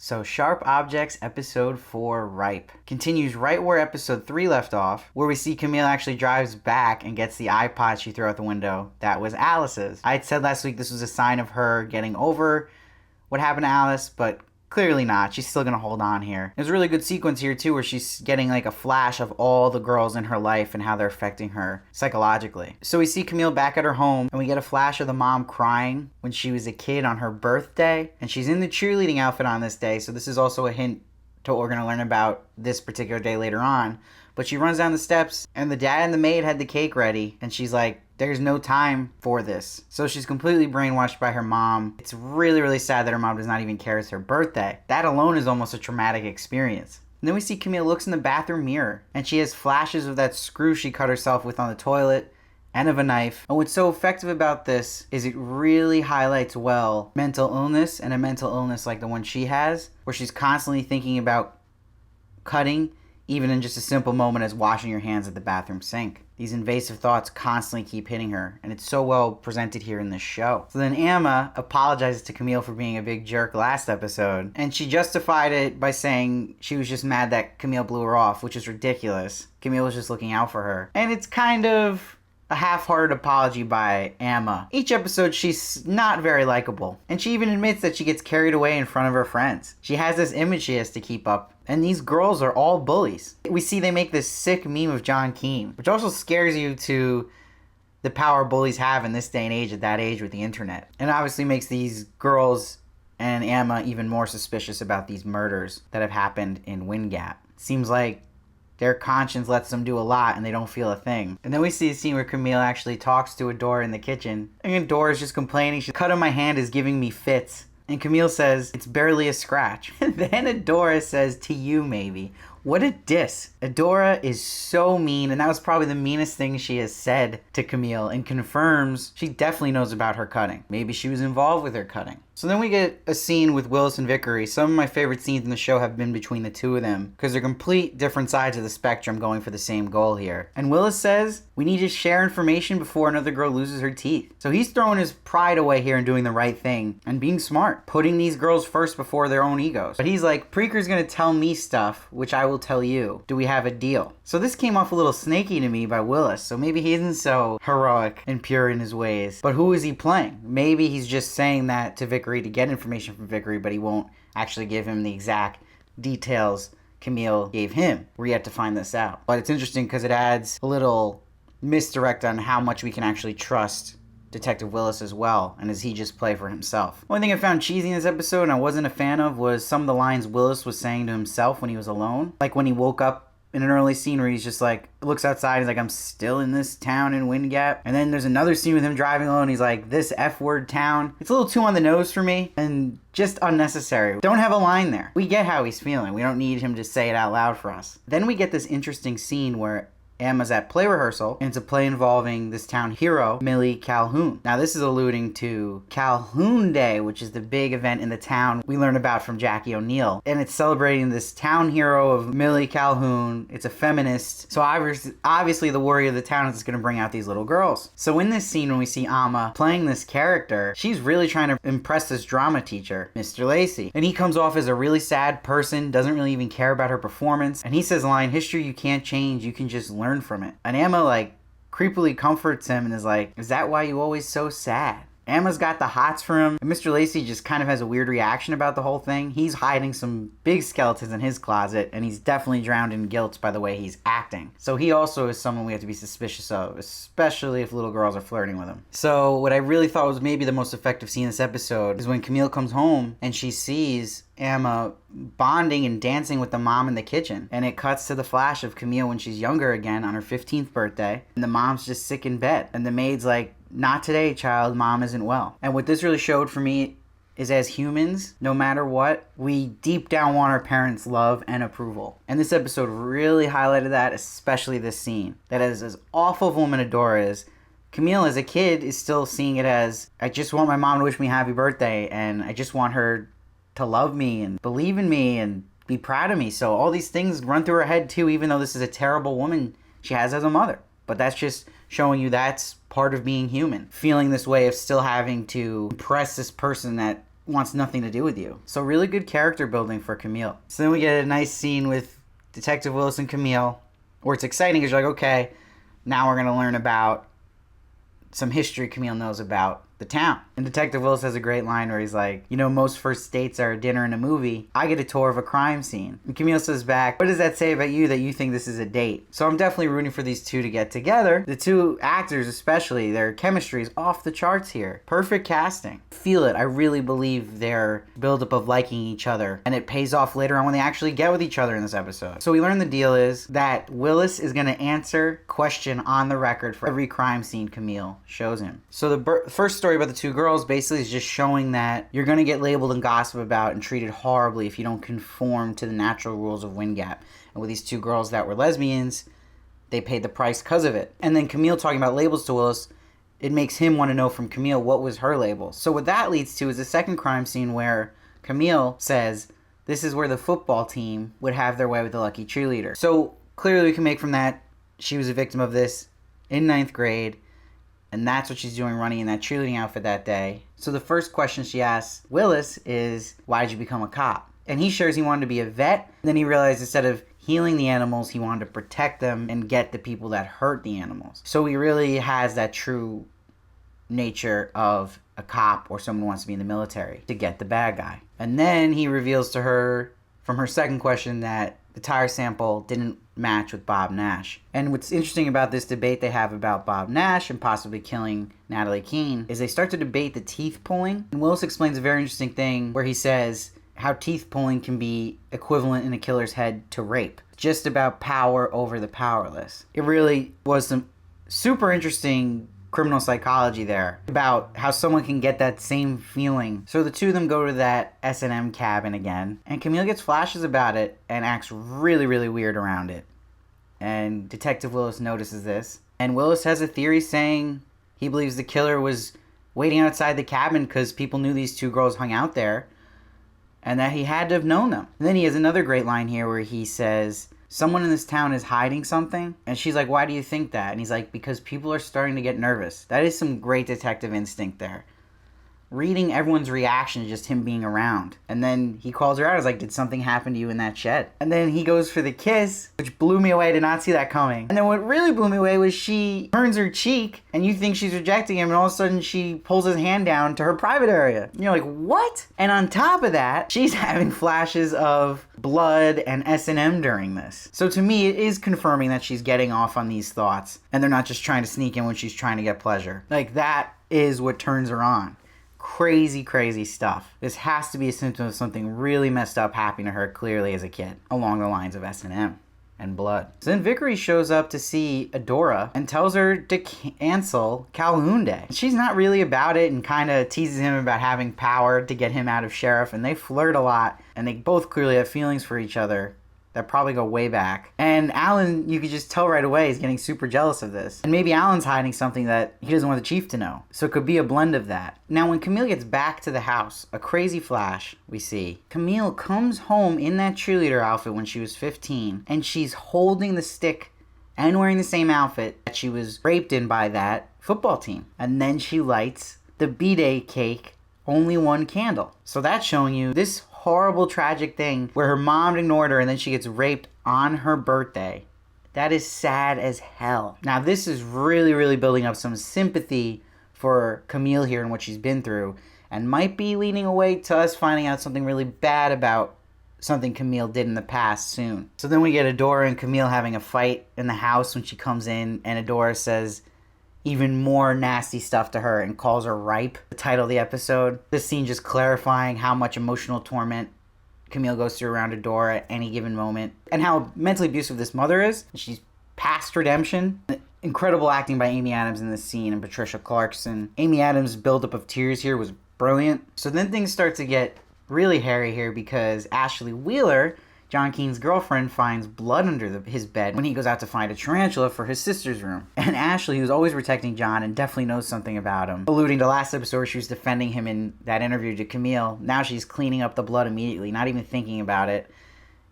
So Sharp Objects Episode 4 Ripe continues right where Episode 3 left off, where we see Camille actually drives back and gets the iPod she threw out the window that was Alice's. I had said last week this was a sign of her getting over what happened to Alice, but clearly not. She's still going to hold on here. There's a really good sequence here too where she's getting like a flash of all the girls in her life and how they're affecting her psychologically. So we see Camille back at her home and we get a flash of the mom crying when she was a kid on her birthday. And she's in the cheerleading outfit on this day. So this is also a hint to what we're going to learn about this particular day later on. But she runs down the steps and the dad and the maid had the cake ready. And she's like, there's no time for this. So she's completely brainwashed by her mom. It's really, really sad that her mom does not even care it's her birthday. That alone is almost a traumatic experience. And then we see Camille looks in the bathroom mirror and she has flashes of that screw she cut herself with on the toilet and of a knife. And what's so effective about this is it really highlights well mental illness, and a mental illness like the one she has, where she's constantly thinking about cutting, even in just a simple moment as washing your hands at the bathroom sink. These invasive thoughts constantly keep hitting her, and it's so well presented here in this show. So then Amma apologizes to Camille for being a big jerk last episode, and she justified it by saying she was just mad that Camille blew her off, which is ridiculous. Camille was just looking out for her. And it's kind of a half-hearted apology by Amma. Each episode, she's not very likable. And she even admits that she gets carried away in front of her friends. She has this image she has to keep up. And these girls are all bullies. We see they make this sick meme of John Keane, which also scares you to the power bullies have in this day and age, at that age with the internet. And obviously makes these girls and Amma even more suspicious about these murders that have happened in Windgap. Seems like their conscience lets them do a lot and they don't feel a thing. And then we see a scene where Camille actually talks to Adora in the kitchen. And Adora's just complaining. She's, cut on my hand is giving me fits. And Camille says, it's barely a scratch. And then Adora says, to you maybe. What a diss. Adora is so mean, and that was probably the meanest thing she has said to Camille, and confirms she definitely knows about her cutting. Maybe she was involved with her cutting. So then we get a scene with Willis and Vickery. Some of my favorite scenes in the show have been between the two of them, because they're complete different sides of the spectrum going for the same goal here. And Willis says, we need to share information before another girl loses her teeth. So he's throwing his pride away here and doing the right thing, and being smart, putting these girls first before their own egos. But he's like, Preaker's gonna tell me stuff, which I will tell you. Do we have a deal? So this came off a little snaky to me by Willis, so maybe he isn't so heroic and pure in his ways. But who is he playing? Maybe he's just saying that to Vickery to get information from Vickery, but he won't actually give him the exact details Camille gave him. We're yet to find this out. But it's interesting because it adds a little misdirect on how much we can actually trust Detective Willis as well, and does he just play for himself? One thing I found cheesy in this episode and I wasn't a fan of was some of the lines Willis was saying to himself when he was alone. Like when he woke up in an early scene where he's just like, looks outside, he's like, I'm still in this town in Windgap. And then there's another scene with him driving alone, he's like, this F-word town. It's a little too on the nose for me and just unnecessary. Don't have a line there. We get how he's feeling. We don't need him to say it out loud for us. Then we get this interesting scene where Amma's at play rehearsal, and it's a play involving this town hero, Millie Calhoun. Now this is alluding to Calhoun Day, which is the big event in the town we learned about from Jackie O'Neill. And it's celebrating this town hero of Millie Calhoun. It's a feminist. So obviously the worry of the town is it's going to bring out these little girls. So in this scene when we see Amma playing this character, she's really trying to impress this drama teacher, Mr. Lacey. And he comes off as a really sad person, doesn't really even care about her performance. And he says the line, history you can't change, you can just learn from it. And Amma like creepily comforts him and is like, is that why you always so sad? Amma's got the hots for him, and Mr. Lacey just kind of has a weird reaction about the whole thing. He's hiding some big skeletons in his closet, and he's definitely drowned in guilt by the way he's acting. So he also is someone we have to be suspicious of, especially if little girls are flirting with him. So what I really thought was maybe the most effective scene in this episode is when Camille comes home and she sees Amma bonding and dancing with the mom in the kitchen. And it cuts to the flash of Camille when she's younger again on her 15th birthday. And the mom's just sick in bed. And the maid's like, not today, child. Mom isn't well. And what this really showed for me is as humans, no matter what, we deep down want our parents' love and approval. And this episode really highlighted that, especially this scene. That as awful of a woman Adora is, Camille as a kid is still seeing it as, I just want my mom to wish me happy birthday, and I just want her to love me and believe in me and be proud of me. So all these things run through her head too, even though this is a terrible woman she has as a mother. But that's just showing you that's part of being human. Feeling this way of still having to impress this person that wants nothing to do with you. So really good character building for Camille. So then we get a nice scene with Detective Willis and Camille, where it's exciting because you're like, okay, now we're going to learn about some history Camille knows about the town. And Detective Willis has a great line where he's like, you know, most first dates are a dinner and a movie. I get a tour of a crime scene. And Camille says back, what does that say about you that you think this is a date? So I'm definitely rooting for these two to get together. The two actors especially, their chemistry is off the charts here. Perfect casting. Feel it. I really believe their buildup of liking each other. And it pays off later on when they actually get with each other in this episode. So we learn the deal is that Willis is going to answer question on the record for every crime scene Camille shows him. So the first story about the two girls basically is just showing that you're going to get labeled and gossiped about and treated horribly if you don't conform to the natural rules of Windgap. And with these two girls that were lesbians, they paid the price because of it. And then Camille talking about labels to Willis, it makes him want to know from Camille what was her label. So what that leads to is the second crime scene where Camille says this is where the football team would have their way with the lucky cheerleader. So clearly we can make from that she was a victim of this in 9th grade. And that's what she's doing running in that cheerleading outfit that day. So the first question she asks Willis is, why did you become a cop? And he shares he wanted to be a vet. Then he realized instead of healing the animals, he wanted to protect them and get the people that hurt the animals. So he really has that true nature of a cop or someone who wants to be in the military to get the bad guy. And then he reveals to her from her second question that the tire sample didn't match with Bob Nash. And what's interesting about this debate they have about Bob Nash and possibly killing Natalie Keene is they start to debate the teeth pulling. And Willis explains a very interesting thing where he says how teeth pulling can be equivalent in a killer's head to rape. Just about power over the powerless. It really was some super interesting criminal psychology there about how someone can get that same feeling. So the two of them go to that S&M cabin again, and Camille gets flashes about it and acts really, really weird around it. And Detective Willis notices this, and Willis has a theory saying he believes the killer was waiting outside the cabin because people knew these two girls hung out there and that he had to have known them. And then he has another great line here where he says, someone in this town is hiding something. And she's like, why do you think that? And he's like, because people are starting to get nervous. That is some great detective instinct there. Reading everyone's reaction to just him being around. And then he calls her out. He's like, did something happen to you in that shed? And then he goes for the kiss, which blew me away. I did not see that coming. And then what really blew me away was she turns her cheek and you think she's rejecting him. And all of a sudden she pulls his hand down to her private area. And you're like, what? And on top of that, she's having flashes of blood and S&M during this. So to me, it is confirming that she's getting off on these thoughts. And they're not just trying to sneak in when she's trying to get pleasure. Like that is what turns her on. Crazy, crazy stuff. This has to be a symptom of something really messed up happening to her clearly as a kid, along the lines of S&M and blood. So then Vickery shows up to see Adora and tells her to cancel Calhoun Day. She's not really about it and kind of teases him about having power to get him out of sheriff, and they flirt a lot, and they both clearly have feelings for each other that probably go way back. And Alan, you could just tell right away, is getting super jealous of this. And maybe Alan's hiding something that he doesn't want the chief to know. So it could be a blend of that. Now, when Camille gets back to the house, a crazy flash we see. Camille comes home in that cheerleader outfit when she was 15, and she's holding the stick and wearing the same outfit that she was raped in by that football team. And then she lights the B-Day cake, only one candle. So that's showing you this horrible, tragic thing where her mom ignored her and then she gets raped on her birthday. That is sad as hell. Now, this is really, really building up some sympathy for Camille here and what she's been through, and might be leading away to us finding out something really bad about something Camille did in the past soon. So then we get Adora and Camille having a fight in the house when she comes in, and Adora says even more nasty stuff to her and calls her ripe, the title of the episode. This scene just clarifying how much emotional torment Camille goes through around Adora at any given moment, and how mentally abusive this mother is. She's past redemption. Incredible acting by Amy Adams in this scene, and Patricia Clarkson. Amy Adams' buildup of tears here was brilliant. So then things start to get really hairy here because Ashley Wheeler, John Keene's girlfriend, finds blood under his bed when he goes out to find a tarantula for his sister's room. And Ashley, who's always protecting John and definitely knows something about him, alluding to last episode where she was defending him in that interview to Camille, now she's cleaning up the blood immediately, not even thinking about it,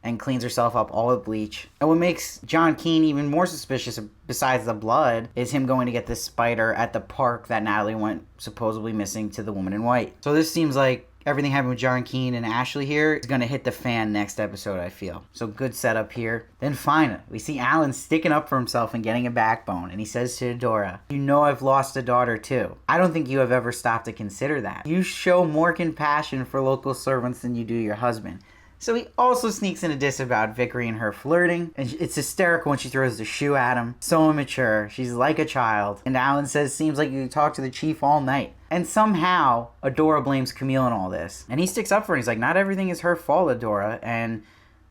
and cleans herself up all with bleach. And what makes John Keene even more suspicious, besides the blood, is him going to get this spider at the park that Natalie went supposedly missing to the woman in white. So this seems like everything happened with John Keane and Ashley here is going to hit the fan next episode, I feel. So good setup here. Then finally, we see Alan sticking up for himself and getting a backbone. And he says to Adora, "You know I've lost a daughter too. I don't think you have ever stopped to consider that. You show more compassion for local servants than you do your husband." So he also sneaks in a diss about Vickery and her flirting. And it's hysterical when she throws the shoe at him. So immature. She's like a child. And Alan says, "Seems like you could talk to the chief all night." And somehow, Adora blames Camille in all this. And he sticks up for her. He's like, "Not everything is her fault, Adora." And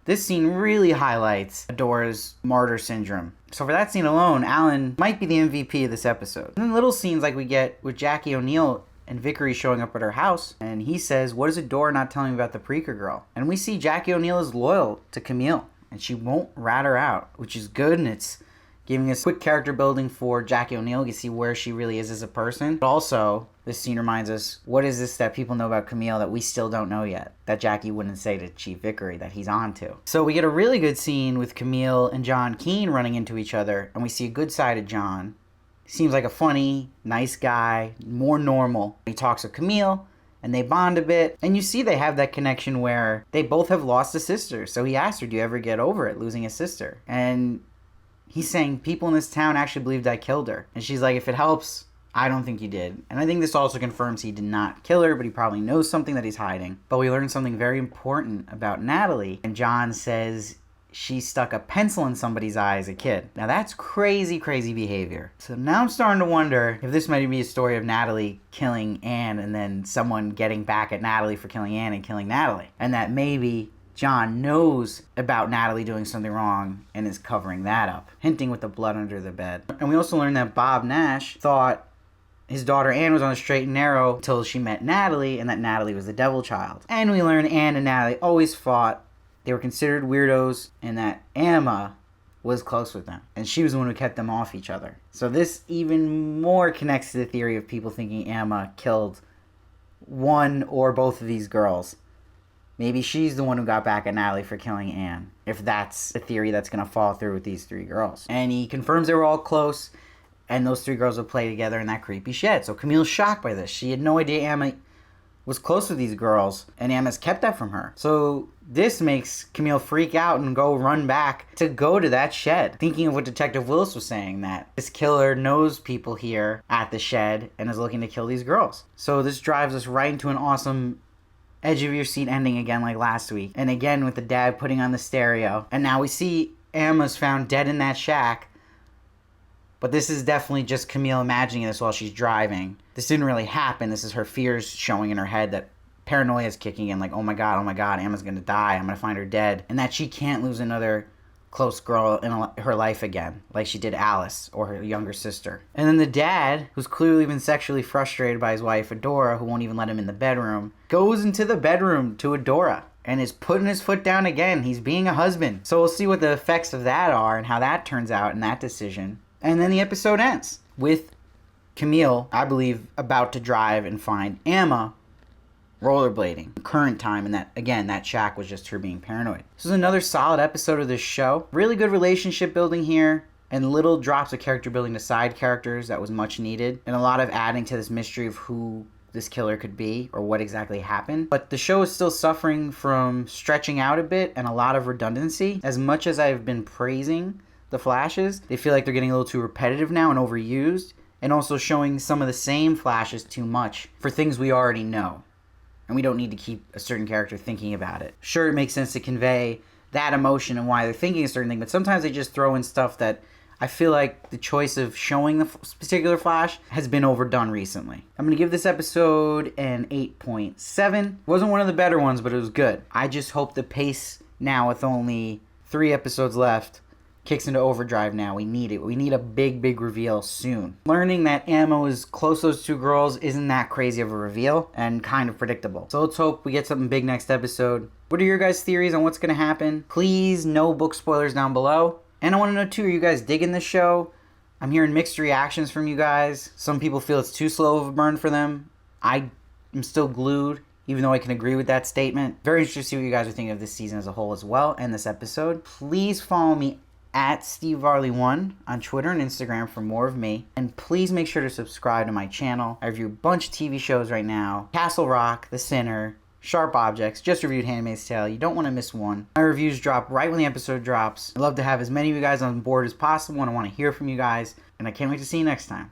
this scene really highlights Adora's martyr syndrome. So for that scene alone, Alan might be the MVP of this episode. And then little scenes like we get with Jackie O'Neill and Vickery showing up at her house, and he says, "What is Adora not telling me about the Preaker girl?" And we see Jackie O'Neill is loyal to Camille, and she won't rat her out, which is good, and it's giving us quick character building for Jackie O'Neill. You can see where she really is as a person. But also, this scene reminds us, what is this that people know about Camille that we still don't know yet? That Jackie wouldn't say to Chief Vickery that he's on to. So we get a really good scene with Camille and John Keane running into each other, and we see a good side of John. Seems like a funny, nice guy, more normal. He talks with Camille, and they bond a bit. And you see they have that connection where they both have lost a sister. So he asked her, "Do you ever get over it, losing a sister?" And he's saying, "People in this town actually believed I killed her." And she's like, "If it helps, I don't think you did." And I think this also confirms he did not kill her, but he probably knows something that he's hiding. But we learned something very important about Natalie. And John says she stuck a pencil in somebody's eye as a kid. Now that's crazy, crazy behavior. So now I'm starting to wonder if this might be a story of Natalie killing Anne and then someone getting back at Natalie for killing Anne and killing Natalie. And that maybe John knows about Natalie doing something wrong and is covering that up, hinting with the blood under the bed. And we also learned that Bob Nash thought his daughter Anne was on the straight and narrow until she met Natalie, and that Natalie was the devil child. And we learned Anne and Natalie always fought. They were considered weirdos, and that Amma was close with them. And she was the one who kept them off each other. So this even more connects to the theory of people thinking Amma killed one or both of these girls. Maybe she's the one who got back at Natalie for killing Anne, if that's a theory that's going to fall through with these three girls. And he confirms they were all close, and those three girls would play together in that creepy shed. So Camille's shocked by this. She had no idea Amma was close with these girls, and Amma's kept that from her. So this makes Camille freak out and run back to go to that shed, thinking of what Detective Willis was saying, that this killer knows people here at the shed and is looking to kill these girls. So this drives us right into an awesome edge of your seat ending again like last week. And again with the dad putting on the stereo. And now we see Amma's found dead in that shack. But this is definitely just Camille imagining this while she's driving. This didn't really happen. This is her fears showing in her head that paranoia is kicking in. Like, oh my God, Amma's going to die. I'm going to find her dead. And that she can't lose another close girl in her life again, like she did Alice or her younger sister. And then the dad, who's clearly been sexually frustrated by his wife, Adora, who won't even let him in the bedroom, goes into the bedroom to Adora and is putting his foot down again. He's being a husband. So we'll see what the effects of that are and how that turns out in that decision. And then the episode ends with Camille, I believe, about to drive and find Amma rollerblading. Current time, and that, again, that shack was just her being paranoid. This is another solid episode of this show. Really good relationship building here, and little drops of character building to side characters that was much needed, and a lot of adding to this mystery of who this killer could be or what exactly happened. But the show is still suffering from stretching out a bit and a lot of redundancy. As much as I've been praising the flashes, they feel like they're getting a little too repetitive now and overused, and also showing some of the same flashes too much for things we already know. And we don't need to keep a certain character thinking about it. Sure, it makes sense to convey that emotion and why they're thinking a certain thing, but sometimes they just throw in stuff that I feel like the choice of showing the particular flash has been overdone recently. I'm going to give this episode an 8.7. It wasn't one of the better ones, but it was good. I just hope the pace now, with only 3 episodes left, kicks into overdrive now. We need it. We need a big, big reveal soon. Learning that Amma is close to those 2 girls isn't that crazy of a reveal and kind of predictable. So let's hope we get something big next episode. What are your guys' theories on what's going to happen? Please, no book spoilers down below. And I want to know too, are you guys digging this show? I'm hearing mixed reactions from you guys. Some people feel it's too slow of a burn for them. I am still glued, even though I can agree with that statement. Very interested to see what you guys are thinking of this season as a whole as well, and this episode. Please follow me at SteveVarley1 on Twitter and Instagram for more of me. And please make sure to subscribe to my channel. I review a bunch of TV shows right now. Castle Rock, The Sinner, Sharp Objects, just reviewed Handmaid's Tale. You don't want to miss one. My reviews drop right when the episode drops. I'd love to have as many of you guys on board as possible, and I want to hear from you guys, and I can't wait to see you next time.